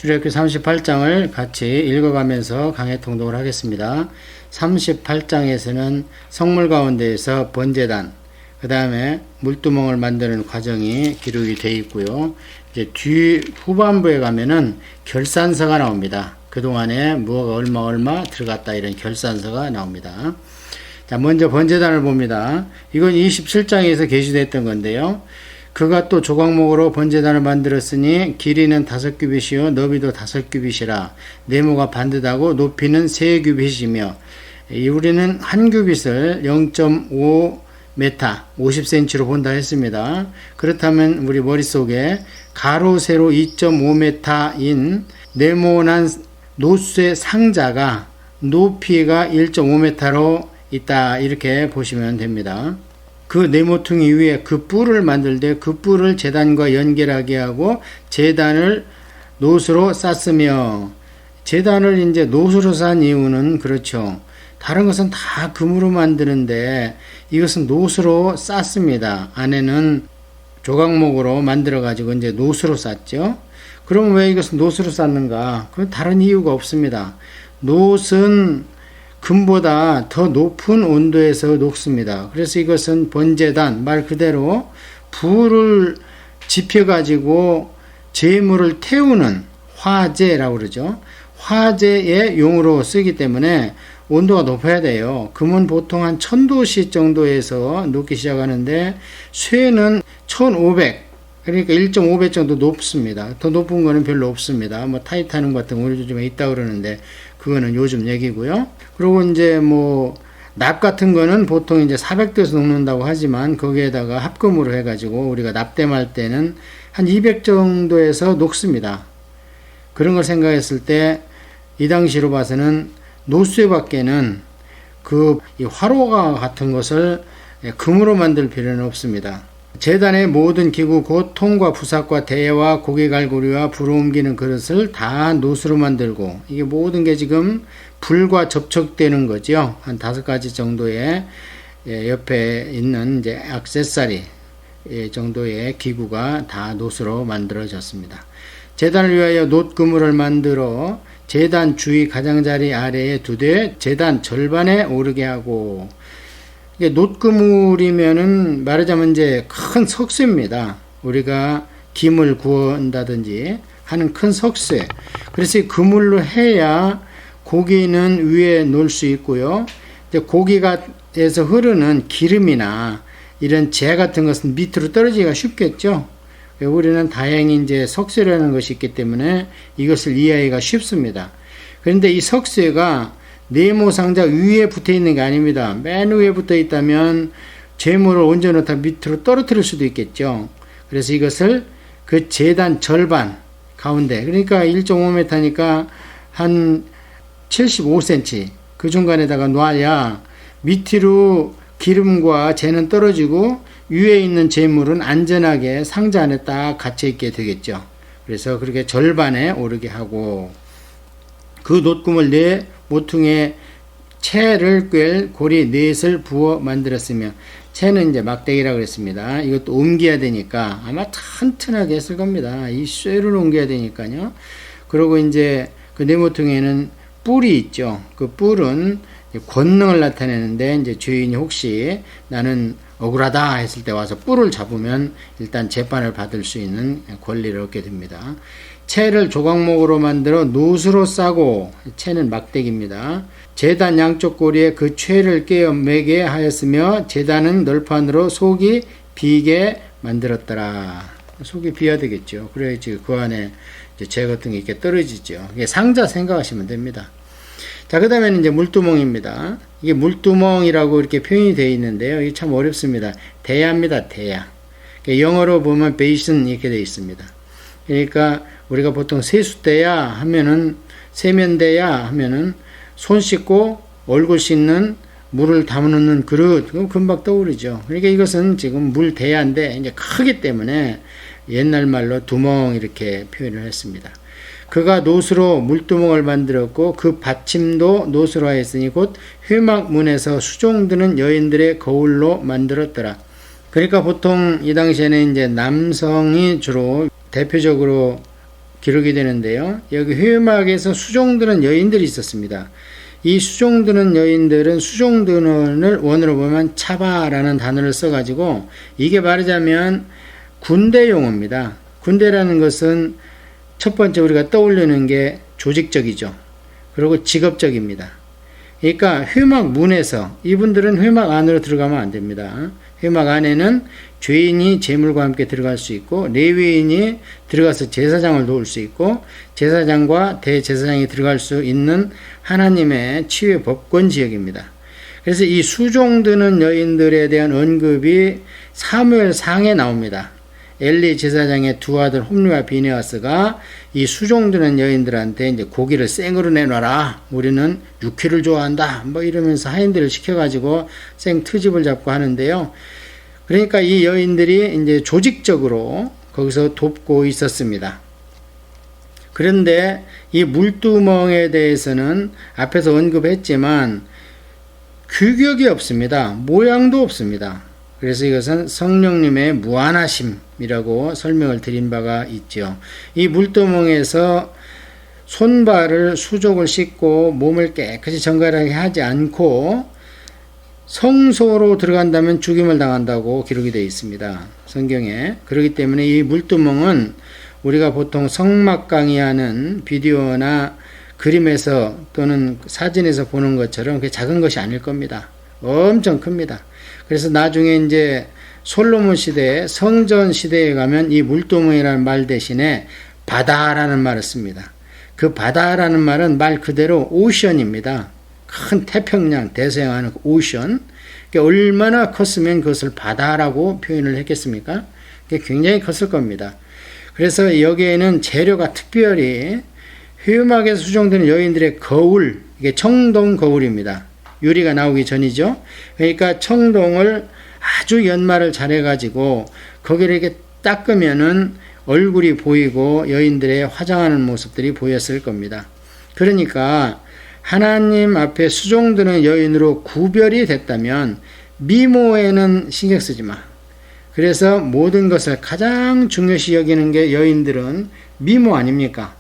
출애굽기 38장을 같이 읽어가면서 강해 통독을 하겠습니다. 38장에서는 성물 가운데에서 번제단, 그 다음에 물두멍을 만드는 과정이 기록이 되어 있고요. 이제 후반부에 가면은 결산서가 나옵니다. 그동안에 뭐가 얼마 들어갔다 이런 결산서가 나옵니다. 자, 먼저 번제단을 봅니다. 이건 27장에서 게시됐던 건데요. 그가 또 조각목으로 번제단을 만들었으니 길이는 5규빗이요 너비도 5규빗이라 네모가 반듯하고 높이는 3규빗이며 우리는 한 규빗을 0.5m 50cm로 본다 했습니다. 그렇다면 우리 머릿속에 가로 세로 2.5m인 네모난 노쇠 상자가 높이가 1.5m로 있다 이렇게 보시면 됩니다. 그 네모퉁이 위에 그 뿔을 만들 때 그 뿔을 제단과 연결하게 하고 제단을 노수로 쌌으며, 제단을 이제 노수로 싼 이유는 그렇죠. 다른 것은 다 금으로 만드는데 이것은 노수로 쌌습니다. 안에는 조각목으로 만들어 가지고 이제 노수로 쌌죠. 그럼 왜 이것은 노수로 쌌는가? 그 다른 이유가 없습니다. 노은 금보다 더 높은 온도에서 녹습니다. 그래서 이것은 번제단, 말 그대로 불을 지펴 가지고 재물을 태우는 화재라고 그러죠. 화재의 용으로 쓰기 때문에 온도가 높아야 돼요. 금은 보통 한 1000도씨 정도에서 녹기 시작하는데 쇠는 1500, 그러니까 1.5배 정도 높습니다. 더 높은 거는 별로 없습니다. 뭐 타이타늄 같은 거 우리 요즘에 있다 그러는데 그거는 요즘 얘기고요. 그리고 이제 뭐 납 같은 거는 보통 이제 400도에서 녹는다고 하지만 거기에다가 합금으로 해가지고 우리가 납땜할 때는 한 200 정도에서 녹습니다. 그런 걸 생각했을 때 이 당시로 봐서는 노쇠밖에는 그 화로가 같은 것을 금으로 만들 필요는 없습니다. 제단의 모든 기구 곧 통과 부삭과 대야와 고기갈고리와 불을 옮기는 그릇을 다 노수로 만들고, 이게 모든 게 지금 불과 접촉되는 거죠. 한 5가지 정도의 옆에 있는 이제 액세서리 정도의 기구가 다 노수로 만들어졌습니다. 제단을 위하여 놋그물을 만들어 제단 주위 가장자리 아래에 두되 제단 절반에 오르게 하고, 이게 놋그물이면은 말하자면 이제 큰 석쇠입니다. 우리가 김을 구운다든지 하는 큰 석쇠. 그래서 이 그물로 해야 고기는 위에 놓을 수 있고요. 이제 고기가에서 흐르는 기름이나 이런 재 같은 것은 밑으로 떨어지기가 쉽겠죠. 우리는 다행히 이제 석쇠라는 것이 있기 때문에 이것을 이해하기가 쉽습니다. 그런데 이 석쇠가 네모 상자 위에 붙어 있는 게 아닙니다. 맨 위에 붙어 있다면 재물을 얹어놓다 밑으로 떨어뜨릴 수도 있겠죠. 그래서 이것을 그 제단 절반 가운데, 그러니까 1.5m니까 한 75cm 그 중간에다가 놔야 밑으로 기름과 재는 떨어지고 위에 있는 재물은 안전하게 상자 안에 딱 갇혀 있게 되겠죠. 그래서 그렇게 절반에 오르게 하고, 그 놋금을 네 모퉁이에 채를 꿰 고리 넷을 부어 만들었으며, 채는 이제 막대기라고 그랬습니다. 이것도 옮겨야 되니까 아마 튼튼하게 했을 겁니다. 이 쇠를 옮겨야 되니까요. 그리고 이제 그 네 모퉁이에는 뿔이 있죠. 그 뿔은 권능을 나타내는데, 이제 주인이 혹시 나는 억울하다 했을 때 와서 뿔을 잡으면 일단 재판을 받을 수 있는 권리를 얻게 됩니다. 채를 조각목으로 만들어 노수로 싸고, 채는 막대기입니다. 제단 양쪽 고리에 그 채를 끼어 매게 하였으며 제단은 널판으로 속이 비게 만들었더라. 속이 비어야 되겠죠. 그래야지 그 안에 재 같은 게 이렇게 떨어지죠. 이게 상자 생각하시면 됩니다. 자, 그 다음에는 이제 물두멍입니다. 이게 물두멍이라고 이렇게 표현이 되어 있는데요. 이게 참 어렵습니다. 대야입니다. 대야. 영어로 보면 베이슨 이렇게 되어 있습니다. 그러니까 우리가 보통 세수대야 하면은, 세면대야 하면은 손 씻고 얼굴 씻는 물을 담아놓는 그릇, 그럼 금방 떠오르죠. 그러니까 이것은 지금 물대야인데 이제 크기 때문에 옛날 말로 두멍 이렇게 표현을 했습니다. 그가 노수로 물두멍을 만들었고 그 받침도 노수로 하였으니 곧 회막문에서 수종드는 여인들의 거울로 만들었더라. 그러니까 보통 이 당시에는 이제 남성이 주로 대표적으로 기록이 되는데요. 여기 회막에서 수종드는 여인들이 있었습니다. 이 수종드는 여인들은 수종드는을 원어로 보면 차바라는 단어를 써가지고 이게 말하자면 군대 용어입니다. 군대라는 것은 첫 번째 우리가 떠올리는 게 조직적이죠. 그리고 직업적입니다. 그러니까 회막 문에서 이분들은 회막 안으로 들어가면 안 됩니다. 회막 안에는 죄인이 제물과 함께 들어갈 수 있고 레위인이 들어가서 제사장을 도울 수 있고 제사장과 대제사장이 들어갈 수 있는 하나님의 치유의 법권 지역입니다. 그래서 이 수종드는 여인들에 대한 언급이 사무엘상에 나옵니다. 엘리 제사장의 두 아들 홈리와 비네아스가 이 수종드는 여인들한테 이제 고기를 생으로 내놔라. 우리는 육회를 좋아한다. 뭐 이러면서 하인들을 시켜가지고 생 트집을 잡고 하는데요. 그러니까 이 여인들이 이제 조직적으로 거기서 돕고 있었습니다. 그런데 이 물두멍에 대해서는 앞에서 언급했지만 규격이 없습니다. 모양도 없습니다. 그래서 이것은 성령님의 무한하심이라고 설명을 드린 바가 있죠. 이 물두멍에서 손발을 수족을 씻고 몸을 깨끗이 정갈하게 하지 않고 성소로 들어간다면 죽임을 당한다고 기록이 되어 있습니다. 성경에. 그렇기 때문에 이 물두멍은 우리가 보통 성막 강의하는 비디오나 그림에서 또는 사진에서 보는 것처럼 그게 작은 것이 아닐 겁니다. 엄청 큽니다. 그래서 나중에 이제 솔로몬 시대에 성전 시대에 가면 이 물두멍이라는 말 대신에 바다라는 말을 씁니다. 그 바다라는 말은 말 그대로 오션입니다. 큰 태평양, 대서양하는 오션. 얼마나 컸으면 그것을 바다라고 표현을 했겠습니까? 굉장히 컸을 겁니다. 그래서 여기에는 재료가 특별히 회막에서 수종되는 여인들의 거울, 이게 청동 거울입니다. 유리가 나오기 전이죠. 그러니까 청동을 아주 연마를 잘해가지고 거기를 이렇게 닦으면은 얼굴이 보이고 여인들의 화장하는 모습들이 보였을 겁니다. 그러니까 하나님 앞에 수종드는 여인으로 구별이 됐다면 미모에는 신경 쓰지 마. 그래서 모든 것을 가장 중요시 여기는 게 여인들은 미모 아닙니까?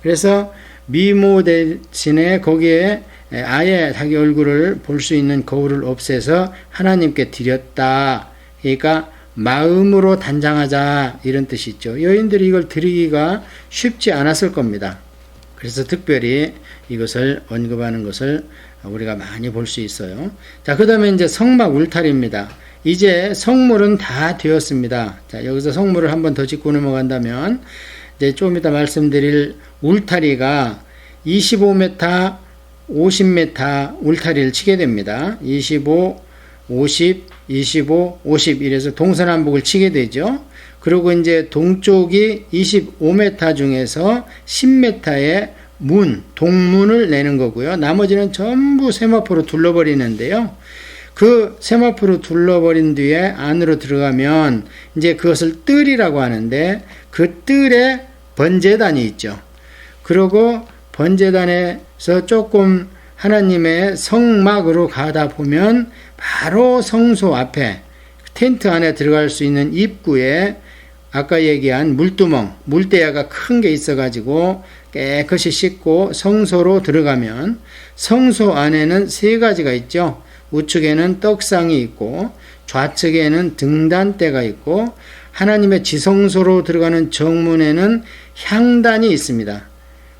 그래서 미모 대신에 거기에 아예 자기 얼굴을 볼 수 있는 거울을 없애서 하나님께 드렸다. 그러니까 마음으로 단장하자 이런 뜻이 있죠. 여인들이 이걸 드리기가 쉽지 않았을 겁니다. 그래서 특별히 이것을 언급하는 것을 우리가 많이 볼 수 있어요. 자, 그 다음에 이제 성막 울타리입니다. 이제 성물은 다 되었습니다. 자, 여기서 성물을 한번 더 짚고 넘어간다면, 이제 좀 이따 말씀드릴 울타리가 25m, 50m 울타리를 치게 됩니다. 25, 50, 25, 50 이래서 동서남북을 치게 되죠. 그리고 이제 동쪽이 25m 중에서 10m의 동문을 내는 거고요. 나머지는 전부 세마포로 둘러버리는데요. 그 세마포로 둘러버린 뒤에 안으로 들어가면 이제 그것을 뜰이라고 하는데 그 뜰에 번제단이 있죠. 그리고 번제단에서 조금 하나님의 성막으로 가다 보면 바로 성소 앞에 텐트 안에 들어갈 수 있는 입구에 아까 얘기한 물두멍, 물대야가 큰 게 있어가지고 깨끗이 씻고 성소로 들어가면 성소 안에는 세 가지가 있죠. 우측에는 떡상이 있고 좌측에는 등단대가 있고 하나님의 지성소로 들어가는 정문에는 향단이 있습니다.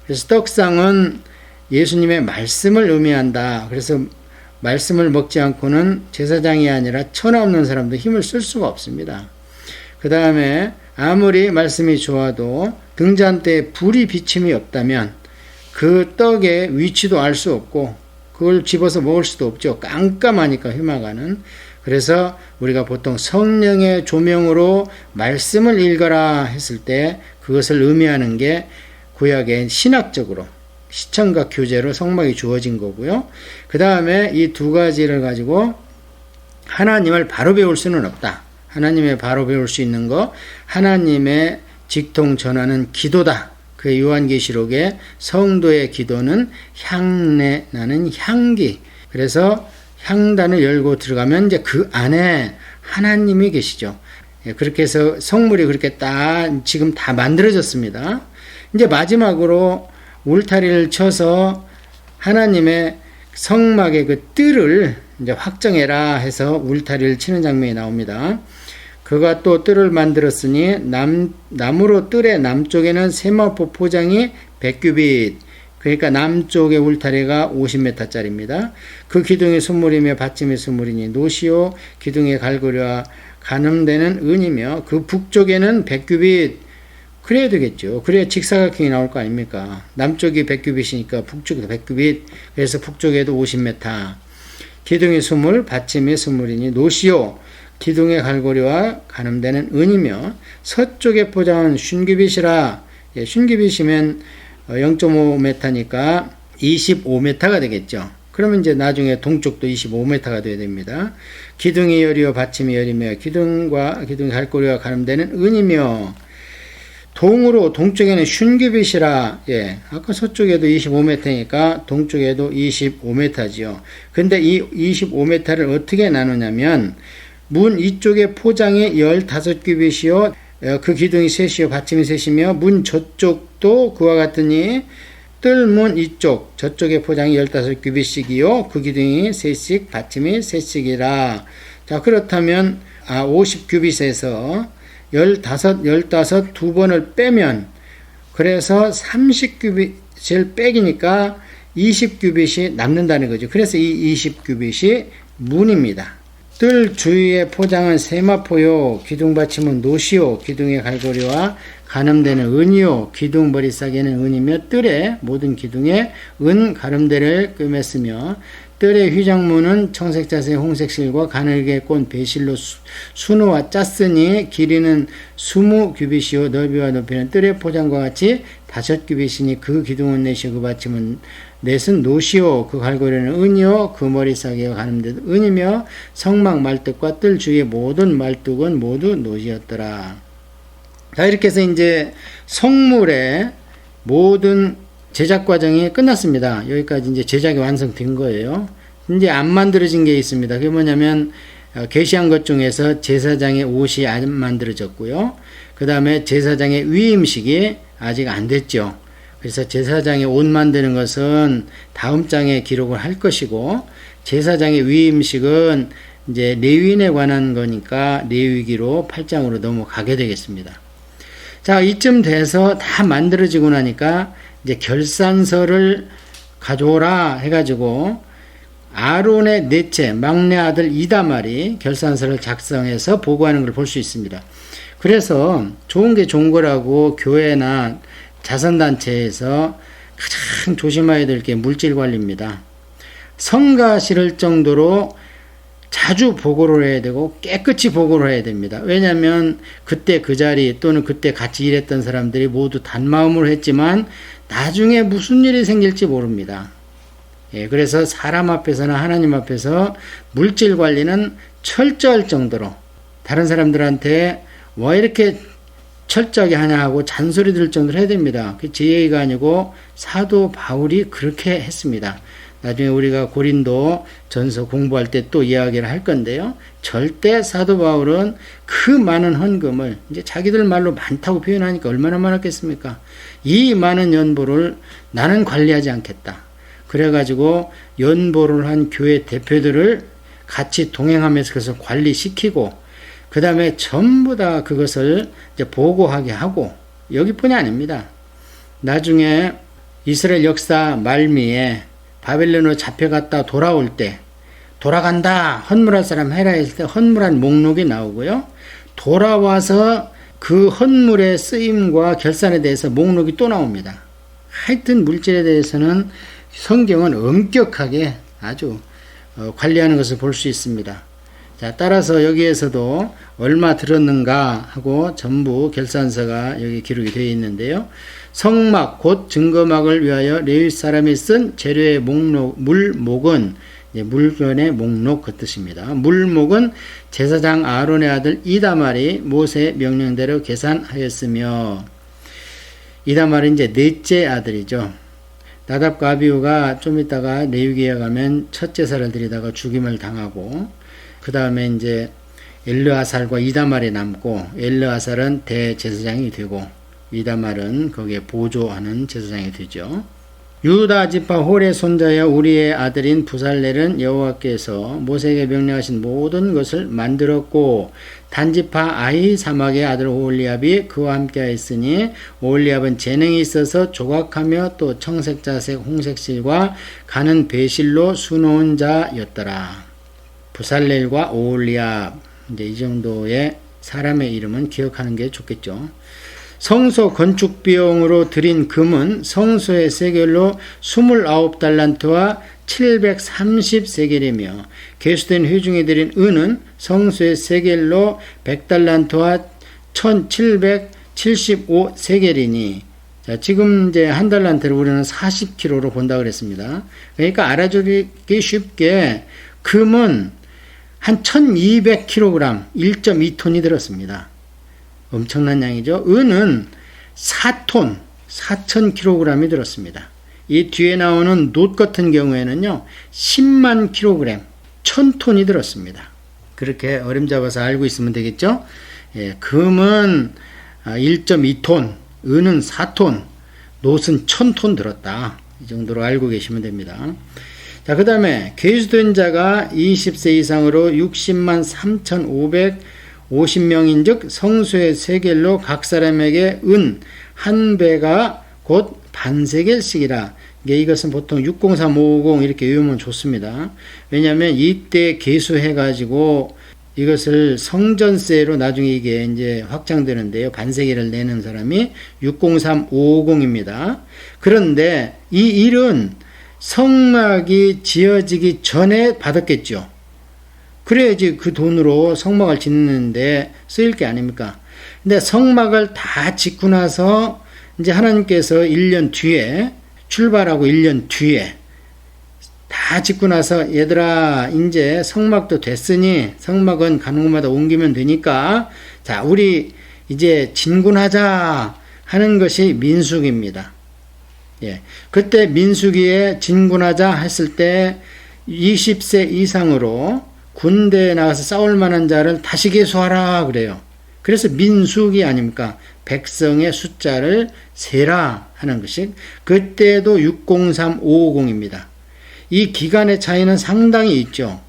그래서 떡상은 예수님의 말씀을 의미한다. 그래서 말씀을 먹지 않고는 제사장이 아니라 천하 없는 사람도 힘을 쓸 수가 없습니다. 그 다음에 아무리 말씀이 좋아도 등잔대에 불이 비침이 없다면 그 떡의 위치도 알 수 없고 그걸 집어서 먹을 수도 없죠. 깜깜하니까 회막안은. 그래서 우리가 보통 성령의 조명으로 말씀을 읽어라 했을 때 그것을 의미하는 게 구약의 신학적으로 시청각 교재로 성막이 주어진 거고요. 그 다음에 이 두 가지를 가지고 하나님을 바로 배울 수는 없다. 하나님의 바로 배울 수 있는 거 하나님의 직통 전하는 기도다. 그 요한계시록의 성도의 기도는 향내 나는 향기. 그래서 향단을 열고 들어가면 이제 그 안에 하나님이 계시죠. 그렇게 해서 성물이 그렇게 딱 지금 다 만들어졌습니다. 이제 마지막으로 울타리를 쳐서 하나님의 성막의 그 뜰을 이제 확정해라 해서 울타리를 치는 장면이 나옵니다. 그가 또 뜰을 만들었으니 나무로 뜰의 남쪽에는 세마포 포장이 100규빗, 그러니까 남쪽의 울타리가 50m짜리입니다. 그 기둥이 수물이며 받침이 수물이니 노시오, 기둥의 갈고리와 가늠되는 은이며 그 북쪽에는 100규빗, 그래야 되겠죠. 그래야 직사각형이 나올 거 아닙니까? 남쪽이 100규빗이니까 북쪽도 100규빗, 그래서 북쪽에도 50m. 기둥이 수물, 받침이 수물이니 노시오, 기둥의 갈고리와 가늠되는 은이며 서쪽의 포장은 슌규빗이라, 슌규빗이면 0.5m니까 25m가 되겠죠. 그러면 이제 나중에 동쪽도 25m가 되어야 됩니다. 기둥이 열이요 받침이 열이며 기둥의 갈고리와 가늠되는 은이며 동으로 동쪽에는 슌규빗이라, 아까 서쪽에도 25m니까 동쪽에도 25m지요. 근데 이 25m를 어떻게 나누냐면 문 이쪽의 포장이 15규빗이요 그 기둥이 셋이요 받침이 셋이며 문 저쪽도 그와 같으니 뜰문 이쪽 저쪽의 포장이 15규빗씩이요 그 기둥이 셋씩 받침이 셋씩이라. 자, 그렇다면 50규빗에서 15 두 번을 빼면 그래서 30규빗을 빼기니까 20규빗이 남는다는 거죠. 그래서 이 20규빗이 문입니다. 뜰 주위의 포장은 세마포요, 기둥 받침은 노시요, 기둥의 갈고리와 가늠되는 은이요, 기둥 머리싸개는 은이며 뜰의 모든 기둥에 은 가름대를 꿰맸으며 뜰의 휘장문은 청색 자색 홍색 실과 가늘게 꼰 배실로 수놓아 짰으니 길이는 20규빗이요 넓이와 높이는 뜰의 포장과 같이 5규빗이니 그 기둥은 넷이요 그 받침은 넷은 노시요 그 갈고리는 은이요 그 머리싸개가 가늠된 은이며 성막 말뚝과 뜰 주위의 모든 말뚝은 모두 노시였더라. 자, 이렇게 해서 이제 성물의 모든 제작 과정이 끝났습니다. 여기까지 이제 제작이 완성된 거예요. 이제 안 만들어진 게 있습니다. 그게 뭐냐면 게시한 것 중에서 제사장의 옷이 안 만들어졌고요. 그 다음에 제사장의 위임식이 아직 안 됐죠. 그래서 제사장의 옷 만드는 것은 다음 장에 기록을 할 것이고 제사장의 위임식은 이제 레위인에 관한 거니까 레위기로 8장으로 넘어가게 되겠습니다. 자, 이쯤 돼서 다 만들어지고 나니까 이제 결산서를 가져오라 해가지고 아론의 넷째 막내 아들 이다말이 결산서를 작성해서 보고하는 걸 볼 수 있습니다. 그래서 좋은 게 좋은 거라고 교회나 자선단체에서 가장 조심해야 될 게 물질 관리입니다. 성가 실을 정도로 자주 보고를 해야 되고 깨끗이 보고를 해야 됩니다. 왜냐하면 그때 그 자리 또는 그때 같이 일했던 사람들이 모두 단마음으로 했지만 나중에 무슨 일이 생길지 모릅니다. 그래서 사람 앞에서나 하나님 앞에서 물질 관리는 철저할 정도로 다른 사람들한테 왜 이렇게 철저하게 하냐 하고 잔소리 들 정도로 해야 됩니다. 그 제 얘기가 아니고 사도 바울이 그렇게 했습니다. 나중에 우리가 고린도 전서 공부할 때 또 이야기를 할 건데요. 절대 사도 바울은 그 많은 헌금을 이제 자기들 말로 많다고 표현하니까 얼마나 많았겠습니까? 이 많은 연보를 나는 관리하지 않겠다. 그래가지고 연보를 한 교회 대표들을 같이 동행하면서 그것을 관리시키고 그 다음에 전부 다 그것을 이제 보고하게 하고 여기뿐이 아닙니다. 나중에 이스라엘 역사 말미에 바벨론으로 잡혀갔다 돌아올 때 돌아간다 헌물할 사람 해라 했을 때 헌물한 목록이 나오고요. 돌아와서 그 헌물의 쓰임과 결산에 대해서 목록이 또 나옵니다. 하여튼 물질에 대해서는 성경은 엄격하게 아주 관리하는 것을 볼 수 있습니다. 자, 따라서 여기에서도 얼마 들었는가 하고 전부 결산서가 여기 기록이 되어 있는데요. 성막 곧 증거막을 위하여 레위 사람이 쓴 재료의 목록, 물목은 물건의 목록 그 뜻입니다. 물목은 제사장 아론의 아들 이다말이 모세의 명령대로 계산하였으며 이다말은 이제 넷째 아들이죠. 나답과 아비후가 좀 있다가 레위기에 가면 첫 제사를 드리다가 죽임을 당하고 그 다음에 이제 엘르아살과 이다말이 남고 엘르아살은 대제사장이 되고 이다말은 거기에 보조하는 제사장이 되죠. 유다 지파 홀의 손자여 우리의 아들인 부살렐은 여호와께서 모세에게 명령하신 모든 것을 만들었고 단지파 아히사막의 아들 오홀리압이 그와 함께하였으니 오홀리압은 재능이 있어서 조각하며 또 청색자색 홍색실과 가는 배실로 수놓은 자였더라. 부살렐과 오홀리압, 이제 이 정도의 사람의 이름은 기억하는 게 좋겠죠. 성소 건축 비용으로 들인 금은 성소의 세겔로 29달란트와 730세겔이며 계수된 회중이 들인 은은 성소의 세겔로 100달란트와 1775세겔이니 자, 지금 이제 한 달란트를 우리는 40kg로 본다 그랬습니다. 그러니까 알아주기 쉽게 금은 한 1200kg, 1.2톤이 들었습니다. 엄청난 양이죠. 은은 4톤, 4000kg이 들었습니다. 이 뒤에 나오는 놋 같은 경우에는요, 10만 kg, 1000톤이 들었습니다. 그렇게 어림잡아서 알고 있으면 되겠죠. 예, 금은 1.2톤, 은은 4톤, 놋은 1000톤 들었다. 이 정도로 알고 계시면 됩니다. 자, 그 다음에 계수된 자가 20세 이상으로 60만 3,550명인 즉 성소의 세겔로 각 사람에게 은 한 배가 곧 반세겔씩이라. 이것은 보통 603550 이렇게 외우면 좋습니다. 왜냐하면 이때 계수해가지고 이것을 성전세로 나중에 이게 이제 확장되는데요. 반세겔을 내는 사람이 603550입니다. 그런데 이 일은 성막이 지어지기 전에 받았겠죠. 그래야지 그 돈으로 성막을 짓는데 쓰일 게 아닙니까? 근데 성막을 다 짓고 나서 이제 하나님께서 1년 뒤에 출발하고 1년 뒤에 다 짓고 나서 얘들아 이제 성막도 됐으니 성막은 가는 곳마다 옮기면 되니까 자 우리 이제 진군하자 하는 것이 민수기입니다. 예, 그때 민수기에 진군하자 했을 때 20세 이상으로 군대에 나가서 싸울 만한 자를 다시 계수하라 그래요. 그래서 민수기 아닙니까? 백성의 숫자를 세라 하는 것이 그때도 603550입니다. 이 기간의 차이는 상당히 있죠.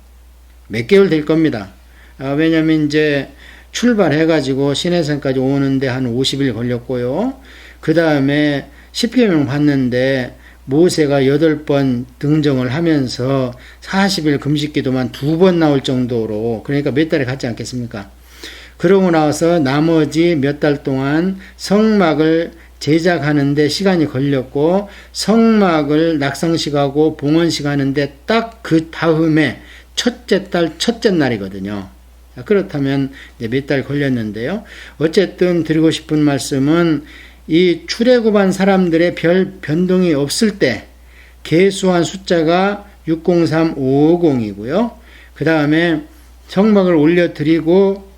몇 개월 될 겁니다. 왜냐면 이제 출발해가지고 시내산까지 오는데 한 50일 걸렸고요. 그 다음에 10개명 봤는데 모세가 8번 등정을 하면서 40일 금식기도만 2번 나올 정도로 그러니까 몇 달에 갔지 않겠습니까? 그러고 나서 나머지 몇 달 동안 성막을 제작하는데 시간이 걸렸고 성막을 낙성식하고 봉헌식 하는데 딱 그 다음에 첫째 달 첫째 날이거든요. 그렇다면 몇 달 걸렸는데요. 어쨌든 드리고 싶은 말씀은 이 출애굽한 사람들의 별 변동이 없을 때 계수한 숫자가 603550이고요. 그 다음에 성막을 올려드리고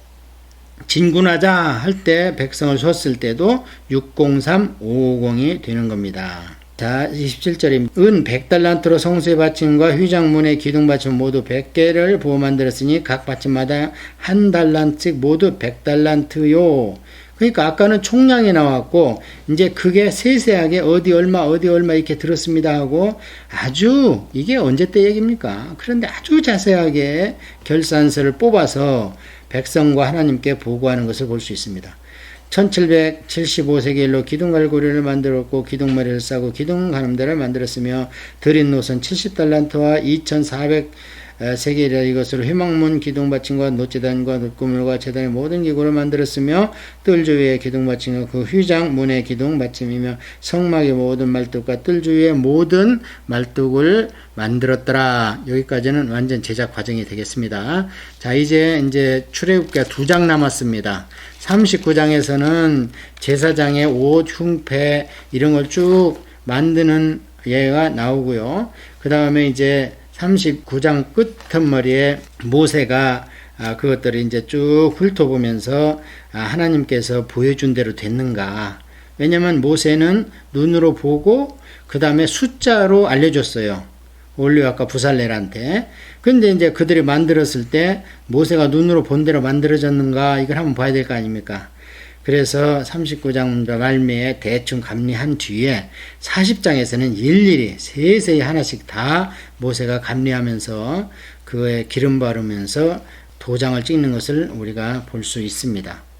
진군하자 할 때 백성을 줬을 때도 603550이 되는 겁니다. 자, 27절입니다. 은 100달란트로 성소의 받침과 휘장문의 기둥받침 모두 100개를 부어 만들었으니 각 받침마다 한 달란트 모두 100달란트요. 그러니까 아까는 총량이 나왔고 이제 그게 세세하게 어디 얼마 이렇게 들었습니다 하고 아주 이게 언제 때 얘기입니까? 그런데 아주 자세하게 결산서를 뽑아서 백성과 하나님께 보고하는 것을 볼 수 있습니다. 1775세겔로 기둥갈고리를 만들었고 기둥머리를 싸고 기둥가늠대를 만들었으며 드린 놋은 70달란트와 2400세겔이라 이것으로 회막문 기둥받침과 놋제단과 놋구물과 제단의 모든 기구를 만들었으며 뜰주위의 기둥받침과 그 휘장 문의 기둥받침이며 성막의 모든 말뚝과 뜰주위의 모든 말뚝을 만들었더라. 여기까지는 완전 제작 과정이 되겠습니다. 자, 이제 출애굽기가 2장 남았습니다. 39장에서는 제사장의 옷, 흉패 이런 걸 쭉 만드는 예가 나오고요. 그 다음에 이제 39장 끝머리에 모세가 그것들을 이제 쭉 훑어보면서 하나님께서 보여준 대로 됐는가. 왜냐면 모세는 눈으로 보고 그 다음에 숫자로 알려줬어요. 올리압과 부살렐한테. 근데 이제 그들이 만들었을 때 모세가 눈으로 본 대로 만들어졌는가 이걸 한번 봐야 될 거 아닙니까? 그래서 39장 말미에 대충 감리한 뒤에 40장에서는 일일이 세세히 하나씩 다 모세가 감리하면서 그에 기름 바르면서 도장을 찍는 것을 우리가 볼 수 있습니다.